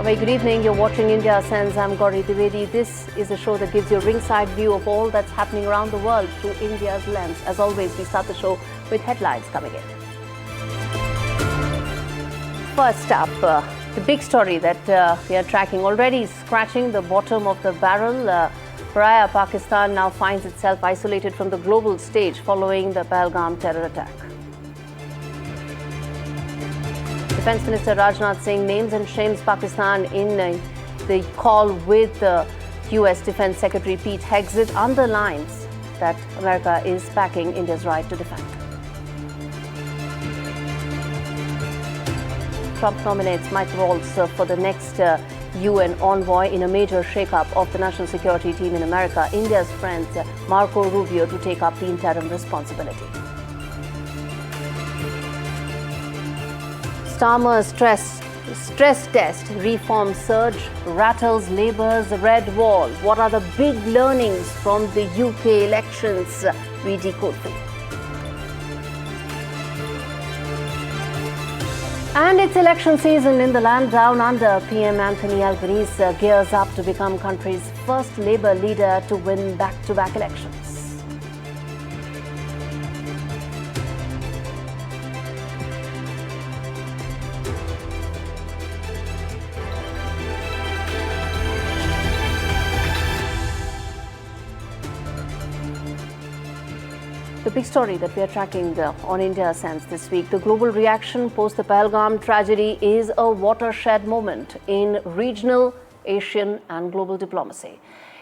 Very good evening. You're watching India Ascends. I'm Gauri Dwivedi. This is a show that gives you a ringside view of all that's happening around the world through India's lens. As always, we start the show with headlines coming in. First up, the big story that we are tracking already scratching the bottom of the barrel. Pariah Pakistan now finds itself isolated from the global stage following the Pahalgam terror attack. Defence Minister Rajnath Singh names and shames Pakistan in the call with US Defence Secretary Pete Hegseth, underlines that America is backing India's right to defend. Trump nominates Mike Waltz for the next UN envoy in a major shake-up of the national security team in America. India's friend Marco Rubio to take up the interim responsibility. Starmer stress test, reform surge, rattles Labour's red wall. What are the big learnings from the UK elections? We decode for you. And it's election season in the land down under. PM Anthony Albanese gears up to become country's first Labour leader to win back-to-back elections. The big story that we are tracking on India Ascends this week, the global reaction post the Pahalgam tragedy is a watershed moment in regional, Asian and global diplomacy.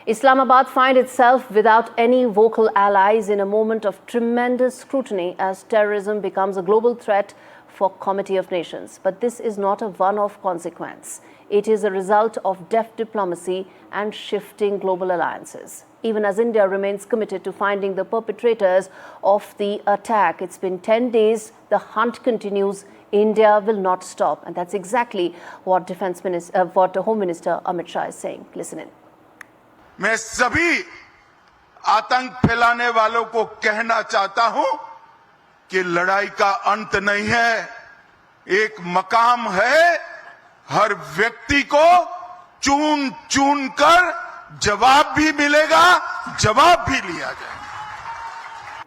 Islamabad finds itself without any vocal allies in a moment of tremendous scrutiny as terrorism becomes a global threat for Committee of Nations. But this is not a one-off consequence. It is a result of deft diplomacy and shifting global alliances. Even as India remains committed to finding the perpetrators of the attack. It's been 10 days, the hunt continues, India will not stop. And that's exactly what what Home Minister Amit Shah is saying. Listen in. मैं सभी आतंक फैलाने वालों को कहना चाहता हूं कि लड़ाई का अंत नहीं है, एक मकाम है, हर व्यक्ति को चुन चुन कर जवाब भी मिलेगा, जवाब भी लिया जाएगा.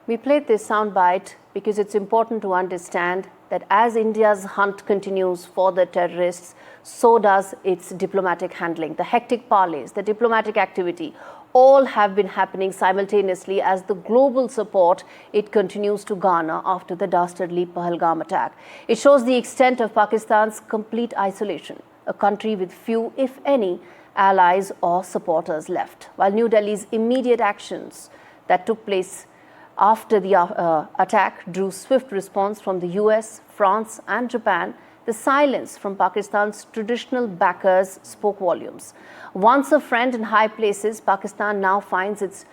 We played this soundbite because it's important to understand that as India's hunt continues for the terrorists, so does its diplomatic handling. The hectic parleys, the diplomatic activity, all have been happening simultaneously as the global support it continues to garner after the dastardly Pahalgam attack. It shows the extent of Pakistan's complete isolation, a country with few, if any, allies or supporters left. While New Delhi's immediate actions that took place after the attack drew swift response from the US, France and Japan, the silence from Pakistan's traditional backers spoke volumes. Once a friend in high places, Pakistan now finds its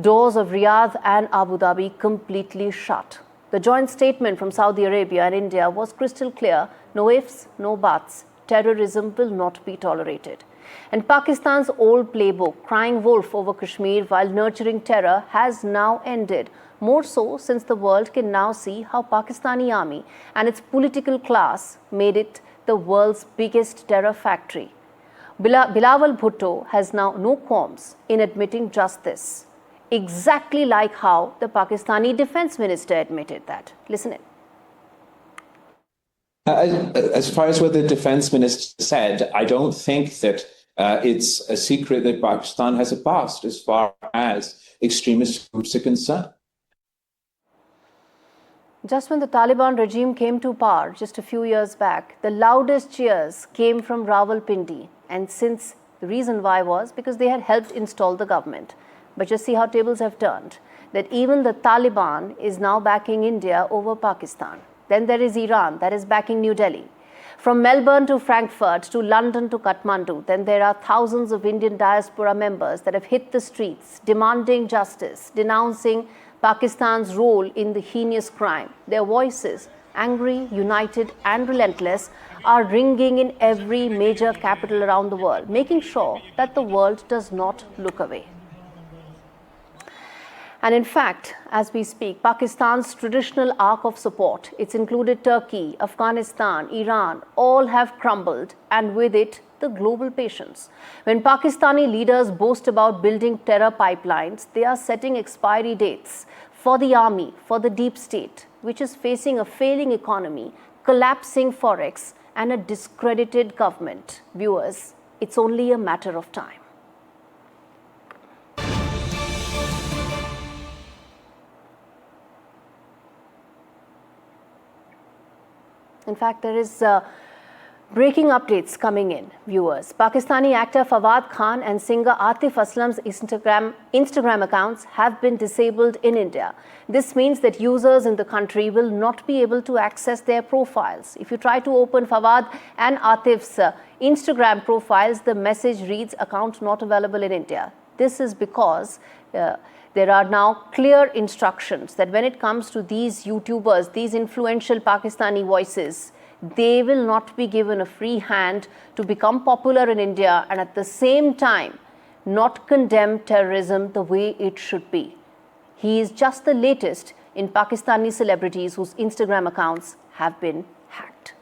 doors of Riyadh and Abu Dhabi completely shut. The joint statement from Saudi Arabia and India was crystal clear: no ifs, no buts. Terrorism will not be tolerated. And Pakistan's old playbook, crying wolf over Kashmir while nurturing terror, has now ended. More so since the world can now see how Pakistani army and its political class made it the world's biggest terror factory. Bilawal Bhutto has now no qualms in admitting just this, exactly like how the Pakistani defense minister admitted that. Listen in. As far as what the defense minister said, I don't think that it's a secret that Pakistan has a past as far as extremist groups are concerned. Just when the Taliban regime came to power just a few years back, the loudest cheers came from Rawalpindi. And since the reason why was because they had helped install the government. But just see how tables have turned, that even the Taliban is now backing India over Pakistan. Then there is Iran that is backing New Delhi. From Melbourne to Frankfurt to London to Kathmandu, then there are thousands of Indian diaspora members that have hit the streets demanding justice, denouncing Pakistan's role in the heinous crime. Their voices, angry, united and relentless, are ringing in every major capital around the world, making sure that the world does not look away. And in fact, as we speak, Pakistan's traditional arc of support, it's included Turkey, Afghanistan, Iran, all have crumbled, and with it, the global patience. When Pakistani leaders boast about building terror pipelines, they are setting expiry dates for the army, for the deep state, which is facing a failing economy, collapsing forex, and a discredited government. Viewers, it's only a matter of time. In fact, there is breaking updates coming in, viewers. Pakistani actor Fawad Khan and singer Atif Aslam's Instagram accounts have been disabled in India. This means that users in the country will not be able to access their profiles. If you try to open Fawad and Atif's Instagram profiles, the message reads, "Account not available in India." This is because there are now clear instructions that when it comes to these YouTubers, these influential Pakistani voices, they will not be given a free hand to become popular in India and at the same time not condemn terrorism the way it should be. He is just the latest in Pakistani celebrities whose Instagram accounts have been hacked.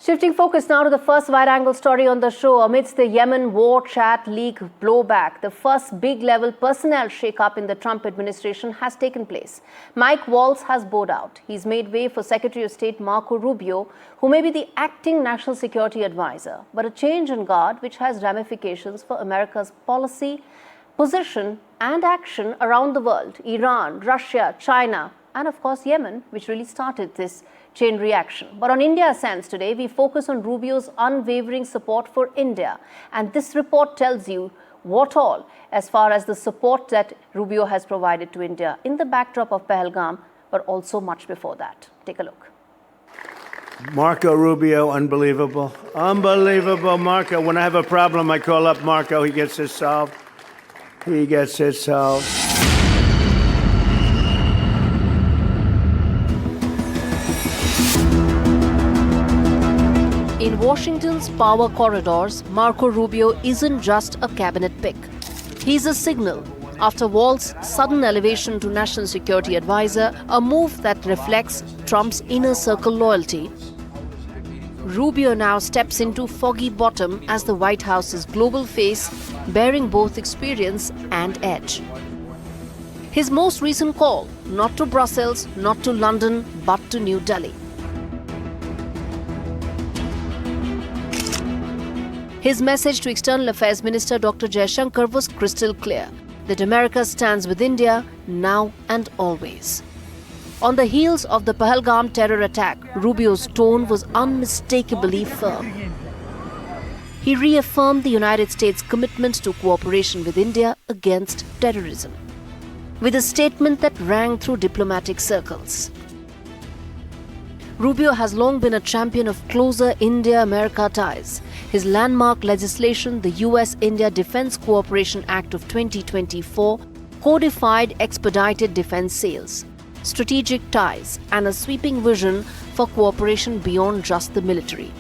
Shifting focus now to the first wide-angle story on the show. Amidst the Yemen War Chat leak blowback, the first big-level personnel shake-up in the Trump administration has taken place. Mike Waltz has bowed out. He's made way for Secretary of State Marco Rubio, who may be the acting national security advisor. But a change in guard which has ramifications for America's policy, position and action around the world. Iran, Russia, China, and of course Yemen, which really started this chain reaction. But on India Ascends today, we focus on Rubio's unwavering support for India. And this report tells you what all as far as the support that Rubio has provided to India in the backdrop of Pahalgam, but also much before that. Take a look. Marco Rubio, unbelievable. Unbelievable, Marco. When I have a problem, I call up Marco. He gets it solved. He gets it solved. In Washington's power corridors, Marco Rubio isn't just a cabinet pick. He's a signal. After Waltz's sudden elevation to National Security Advisor, a move that reflects Trump's inner circle loyalty, Rubio now steps into foggy bottom as the White House's global face, bearing both experience and edge. His most recent call, not to Brussels, not to London, but to New Delhi. His message to External Affairs Minister Dr. Jaishankar was crystal clear, that America stands with India now and always. On the heels of the Pahalgam terror attack, Rubio's tone was unmistakably firm. He reaffirmed the United States' commitment to cooperation with India against terrorism, with a statement that rang through diplomatic circles. Rubio has long been a champion of closer India-America ties. His landmark legislation, the US-India Defense Cooperation Act of 2024, codified expedited defense sales, strategic ties, and a sweeping vision for cooperation beyond just the military.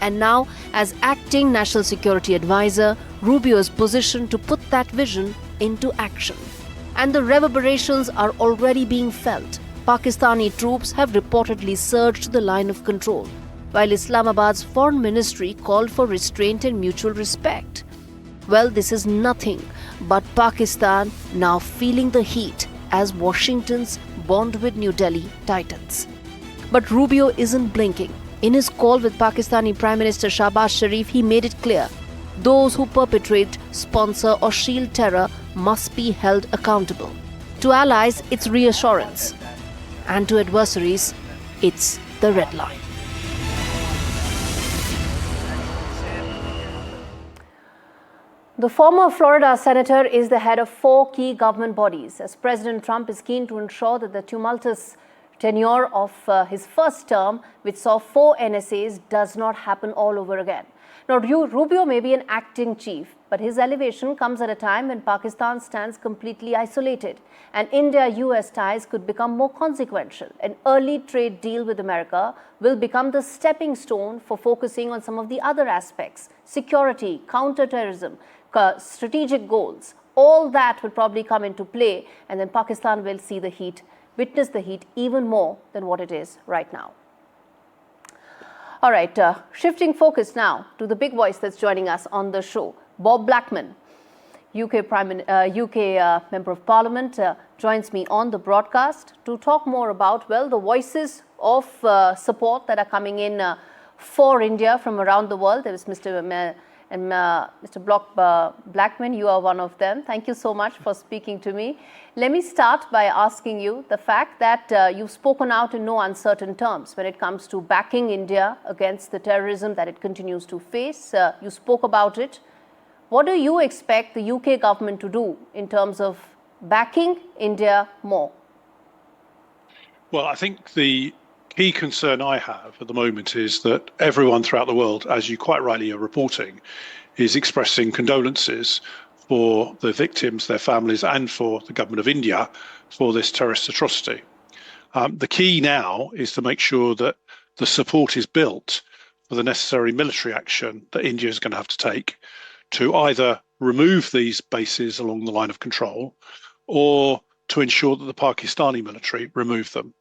And now, as acting National Security Advisor, Rubio is positioned to put that vision into action. And the reverberations are already being felt. Pakistani troops have reportedly surged to the line of control, while Islamabad's foreign ministry called for restraint and mutual respect. Well, this is nothing but Pakistan now feeling the heat as Washington's bond with New Delhi tightens. But Rubio isn't blinking. In his call with Pakistani Prime Minister Shahbaz Sharif, he made it clear, those who perpetrate, sponsor or shield terror must be held accountable. To allies, it's reassurance. And to adversaries, it's the red line. The former Florida senator is the head of 4 key government bodies, as President Trump is keen to ensure that the tumultuous tenure of his first term, which saw 4 NSAs, does not happen all over again. Now, Rubio may be an acting chief, but his elevation comes at a time when Pakistan stands completely isolated and India-US ties could become more consequential. An early trade deal with America will become the stepping stone for focusing on some of the other aspects: security, counterterrorism, strategic goals. All that will probably come into play, and then Pakistan will see the heat, witness the heat even more than what it is right now. All right, shifting focus now to the big voice that's joining us on the show. Bob Blackman, UK Member of Parliament, joins me on the broadcast to talk more about, well, the voices of support that are coming in for India from around the world. There was Mr. Blackman, you are one of them. Thank you so much for speaking to me. Let me start by asking you the fact that you've spoken out in no uncertain terms when it comes to backing India against the terrorism that it continues to face. You spoke about it. What do you expect the UK government to do in terms of backing India more? Well, I think the key concern I have at the moment is that everyone throughout the world, as you quite rightly are reporting, is expressing condolences for the victims, their families, and for the government of India for this terrorist atrocity. The key now is to make sure that the support is built for the necessary military action that India is going to have to take to either remove these bases along the line of control or to ensure that the Pakistani military remove them.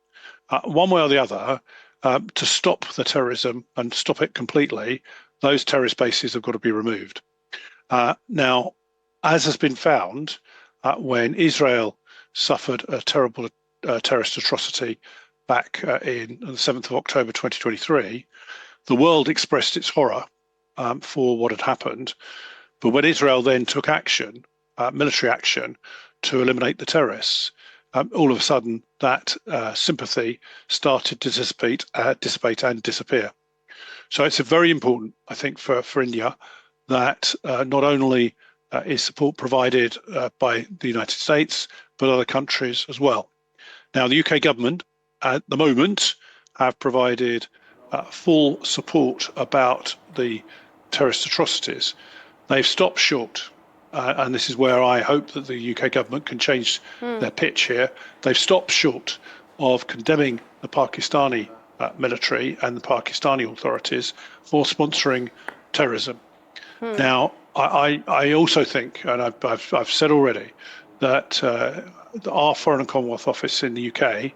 One way or the other, to stop the terrorism and stop it completely, those terrorist bases have got to be removed. Now, as has been found, when Israel suffered a terrible terrorist atrocity back in the 7th of October 2023, the world expressed its horror for what had happened. But when Israel then took action, military action, to eliminate the terrorists, all of a sudden that sympathy started to dissipate and disappear. So it's very important, I think, for India that not only is support provided by the United States, but other countries as well. Now, the UK government at the moment have provided full support about the terrorist atrocities. They've stopped short, and this is where I hope that the UK government can change their pitch here. They've stopped short of condemning the Pakistani military and the Pakistani authorities for sponsoring terrorism. Now, I also think, and I've said already, that our Foreign and Commonwealth Office in the UK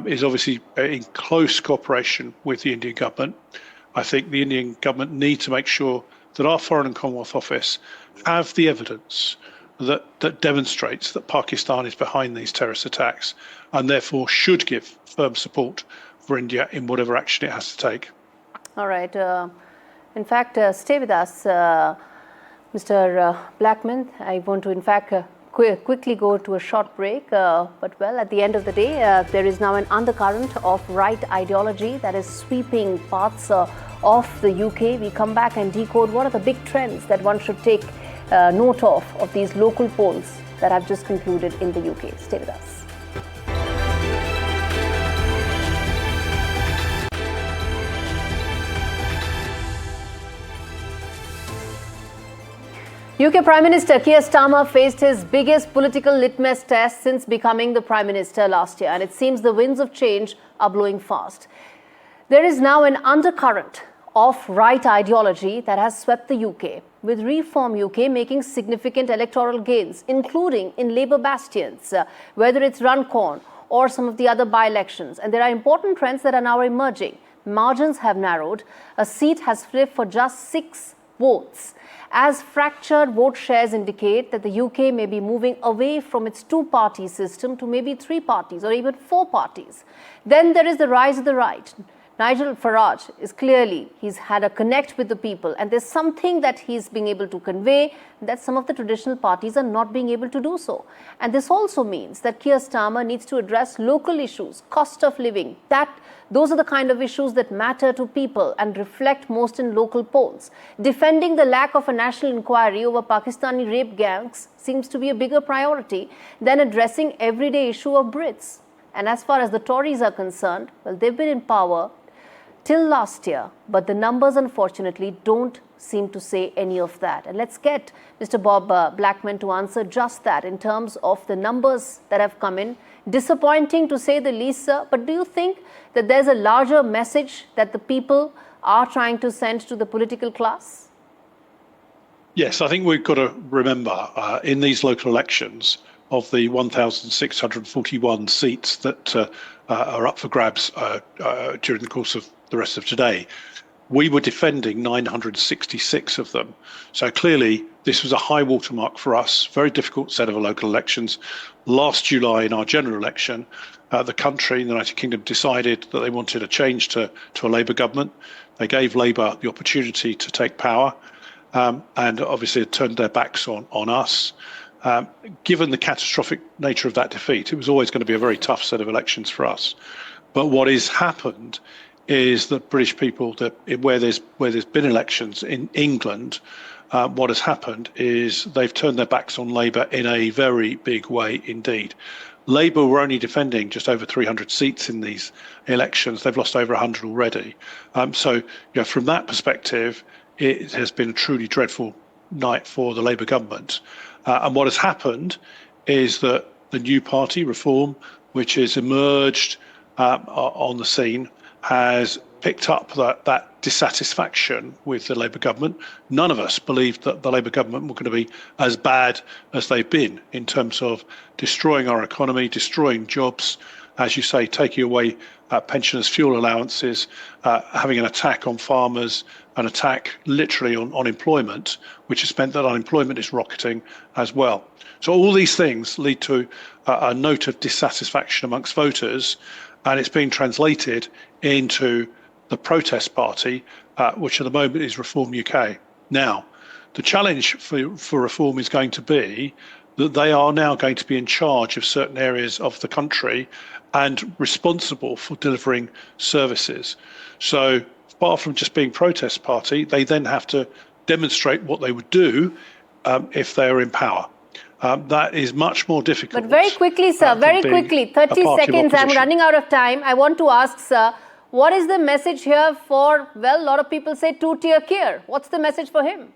is obviously in close cooperation with the Indian government. I think the Indian government need to make sure that our Foreign and Commonwealth Office have the evidence that demonstrates that Pakistan is behind these terrorist attacks and therefore should give firm support for India in whatever action it has to take. All right. In fact, stay with us, Mr. Blackman. I want to, in fact, quickly go to a short break. But, well, at the end of the day, there is now an undercurrent of right ideology that is sweeping parts of the UK. We come back and decode what are the big trends that one should take note of these local polls that have just concluded in the UK. Stay with us. UK Prime Minister Keir Starmer faced his biggest political litmus test since becoming the Prime Minister last year, and it seems the winds of change are blowing fast. There is now an undercurrent of right ideology that has swept the UK, with Reform UK making significant electoral gains, including in Labour bastions, whether it's Runcorn or some of the other by-elections. And there are important trends that are now emerging. Margins have narrowed. A seat has flipped for just 6 votes, as fractured vote shares indicate that the UK may be moving away from its 2-party system to maybe 3 parties or even 4 parties. Then there is the rise of the right. Nigel Farage is clearly, he's had a connect with the people, and there's something that he's being able to convey that some of the traditional parties are not being able to do so. And this also means that Keir Starmer needs to address local issues, cost of living, those are the kind of issues that matter to people and reflect most in local polls. Defending the lack of a national inquiry over Pakistani rape gangs seems to be a bigger priority than addressing everyday issue of Brits. And as far as the Tories are concerned, well, they've been in power till last year, but the numbers unfortunately don't seem to say any of that. And let's get Mr. Bob Blackman to answer just that in terms of the numbers that have come in. Disappointing to say the least, sir, but do you think that there's a larger message that the people are trying to send to the political class? Yes, I think we've got to remember in these local elections, of the 1,641 seats that are up for grabs during the course of the rest of today, we were defending 966 of them. So clearly, this was a high watermark for us, very difficult set of local elections. Last July, in our general election, the country, the United Kingdom, decided that they wanted a change to a Labour government. They gave Labour the opportunity to take power, and obviously it turned their backs on us. Given the catastrophic nature of that defeat, it was always going to be a very tough set of elections for us. But what has happened is that British people, where there's been elections in England, what has happened is they've turned their backs on Labour in a very big way indeed. Labour were only defending just over 300 seats in these elections. They've lost over 100 already. So from that perspective, it has been a truly dreadful night for the Labour government. And what has happened is that the new party, Reform, which has emerged on the scene, has picked up that dissatisfaction with the Labour government. None of us believed that the Labour government were going to be as bad as they've been in terms of destroying our economy, destroying jobs, as you say, taking away pensioners' fuel allowances, having an attack on farmers, an attack literally on employment, which has meant that unemployment is rocketing as well. So all these things lead to a note of dissatisfaction amongst voters, and it's being translated into the protest party, which at the moment is Reform UK. Now, the challenge for Reform is going to be that they are now going to be in charge of certain areas of the country and responsible for delivering services. So far from just being protest party, they then have to demonstrate what they would do if they are in power. That is much more difficult. But very quickly, sir, very quickly, 30 seconds, I'm running out of time. I want to ask, sir, what is the message here for, well, a lot of people say two-tier Keir. What's the message for him?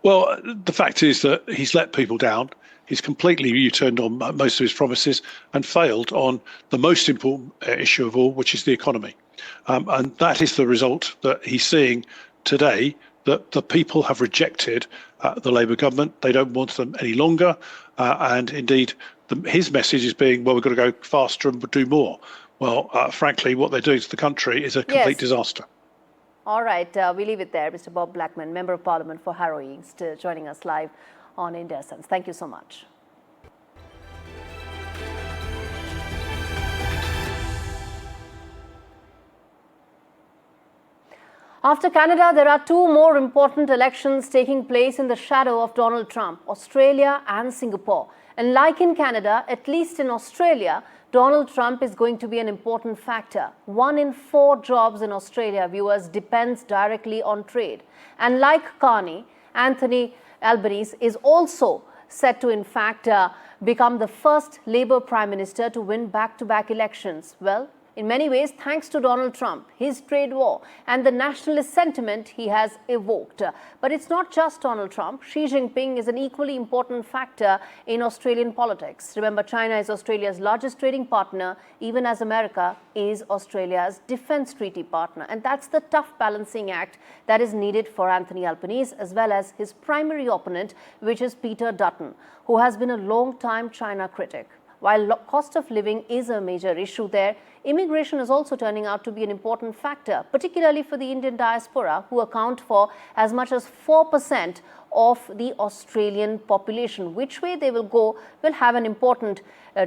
Well, the fact is that he's let people down. He's completely U-turned on most of his promises and failed on the most important issue of all, which is the economy. And that is the result that he's seeing today, that the people have rejected the Labour government. They don't want them any longer. And indeed, his message is being, well, we've got to go faster and do more. Well, frankly, what they're doing to the country is a complete disaster. All right, we leave it there. Mr. Bob Blackman, Member of Parliament for Harrow East, joining us live on India Sense. Thank you so much. After Canada, there are two more important elections taking place in the shadow of Donald Trump, Australia and Singapore. And like in Canada, at least in Australia, Donald Trump is going to be an important factor. 1 in 4 jobs in Australia, viewers, depends directly on trade. And like Carney, Anthony Albanese is also set to, in fact, become the first Labour Prime Minister to win back-to-back elections. Well, in many ways, thanks to Donald Trump, his trade war, and the nationalist sentiment he has evoked. But it's not just Donald Trump. Xi Jinping is an equally important factor in Australian politics. Remember, China is Australia's largest trading partner, even as America is Australia's defense treaty partner. And that's the tough balancing act that is needed for Anthony Albanese, as well as his primary opponent, which is Peter Dutton, who has been a long-time China critic. While cost of living is a major issue there, immigration is also turning out to be an important factor, particularly for the Indian diaspora, who account for as much as 4% of the Australian population. Which way they will go will have an important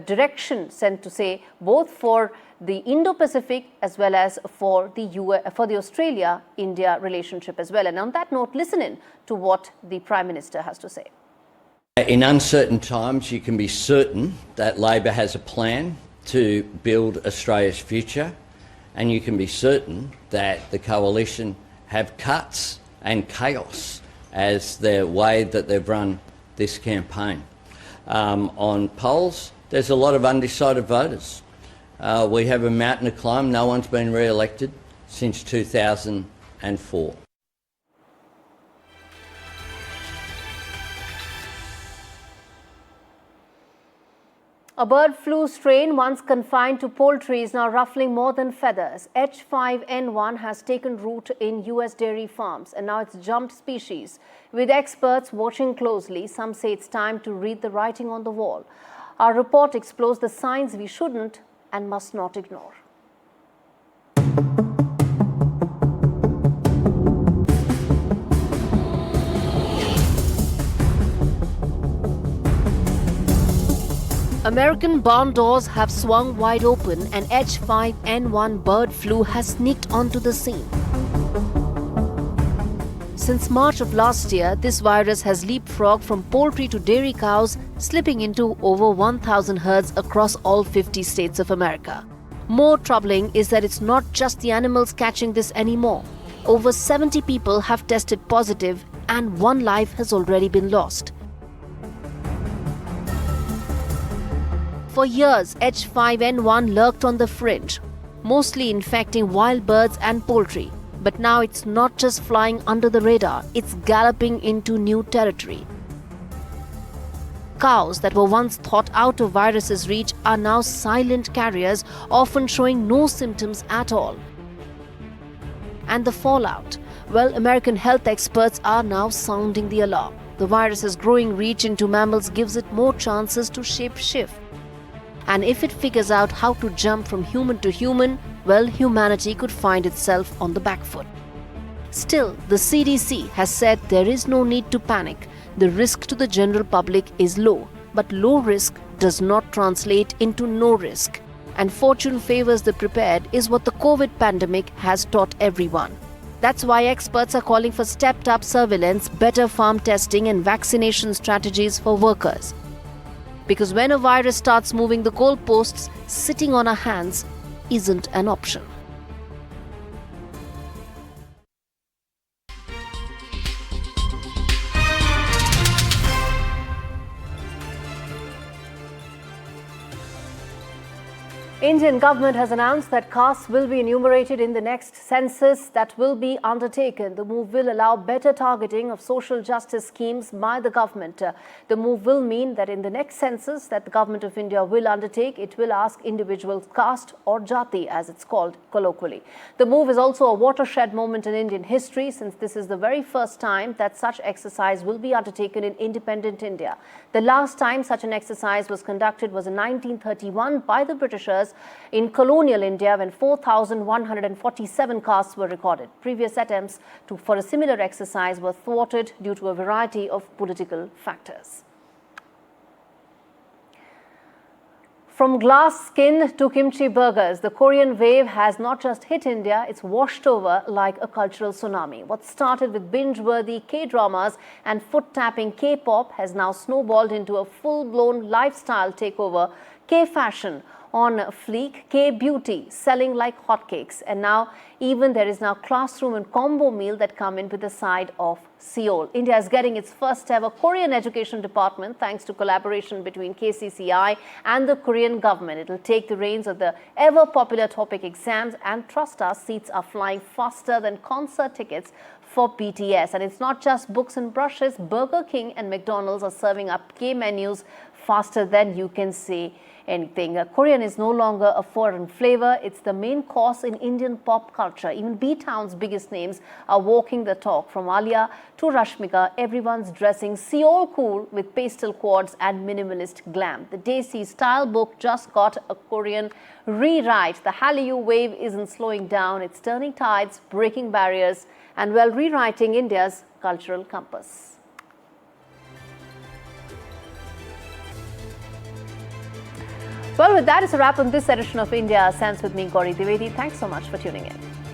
direction, sent to say, both for the Indo-Pacific as well as for the Australia-India relationship as well. And on that note, listen in to what the Prime Minister has to say. In uncertain times, you can be certain that Labor has a plan to build Australia's future, and you can be certain that the coalition have cuts and chaos as the way that they've run this campaign. On polls, there's a lot of undecided voters, We have a mountain to climb. No one's been re-elected since 2004. A bird flu strain once confined to poultry is now ruffling more than feathers. H5N1 has taken root in US dairy farms and now it's jumped species. With experts watching closely, some say it's time to read the writing on the wall. Our report explores the signs we shouldn't and must not ignore. American barn doors have swung wide open and H5N1 bird flu has sneaked onto the scene. Since March of last year, this virus has leapfrogged from poultry to dairy cows, slipping into over 1,000 herds across all 50 states of America. More troubling is that it's not just the animals catching this anymore. Over 70 people have tested positive and one life has already been lost. For years, H5N1 lurked on the fringe, mostly infecting wild birds and poultry. But now it's not just flying under the radar, it's galloping into new territory. Cows that were once thought out of virus's reach are now silent carriers, often showing no symptoms at all. And the fallout? Well, American health experts are now sounding the alarm. The virus's growing reach into mammals gives it more chances to shape-shift. And if it figures out how to jump from human to human, well, humanity could find itself on the back foot. Still, the CDC has said there is no need to panic. The risk to the general public is low, but low risk does not translate into no risk. And fortune favors the prepared is what the COVID pandemic has taught everyone. That's why experts are calling for stepped-up surveillance, better farm testing and vaccination strategies for workers. Because when a virus starts moving the goalposts, sitting on our hands isn't an option. Indian government has announced that castes will be enumerated in the next census that will be undertaken. The move will allow better targeting of social justice schemes by the government. The move will mean that in the next census that the government of India will undertake, it will ask individual caste or jati as it's called colloquially. The move is also a watershed moment in Indian history since this is the very first time that such exercise will be undertaken in independent India. The last time such an exercise was conducted was in 1931 by the Britishers in colonial India when 4,147 castes were recorded. Previous attempts for a similar exercise were thwarted due to a variety of political factors. From glass skin to kimchi burgers, the Korean wave has not just hit India, it's washed over like a cultural tsunami. What started with binge-worthy K-dramas and foot-tapping K-pop has now snowballed into a full-blown lifestyle takeover. K-fashion on fleek, K-beauty selling like hotcakes, and now even there is now classroom and combo meal that come in with a side of Seoul. India is getting its first ever Korean education department thanks to collaboration between KCCI and the Korean government. It will take the reins of the ever popular topic exams, and trust us, seats are flying faster than concert tickets for BTS. And it's not just books and brushes. Burger King and McDonald's are serving up K menus faster than you can say anything. Korean is no longer a foreign flavor. It's the main course in Indian pop culture. Even B-Town's biggest names are walking the talk. From Alia to Rashmika, everyone's dressing Seoul cool with pastel quads and minimalist glam. The Desi style book just got a Korean rewrite. The Hallyu wave isn't slowing down. It's turning tides, breaking barriers, and well, rewriting India's cultural compass. Well, with that, it's a wrap on this edition of India Sense with me, Gauri Dwivedi. Thanks so much for tuning in.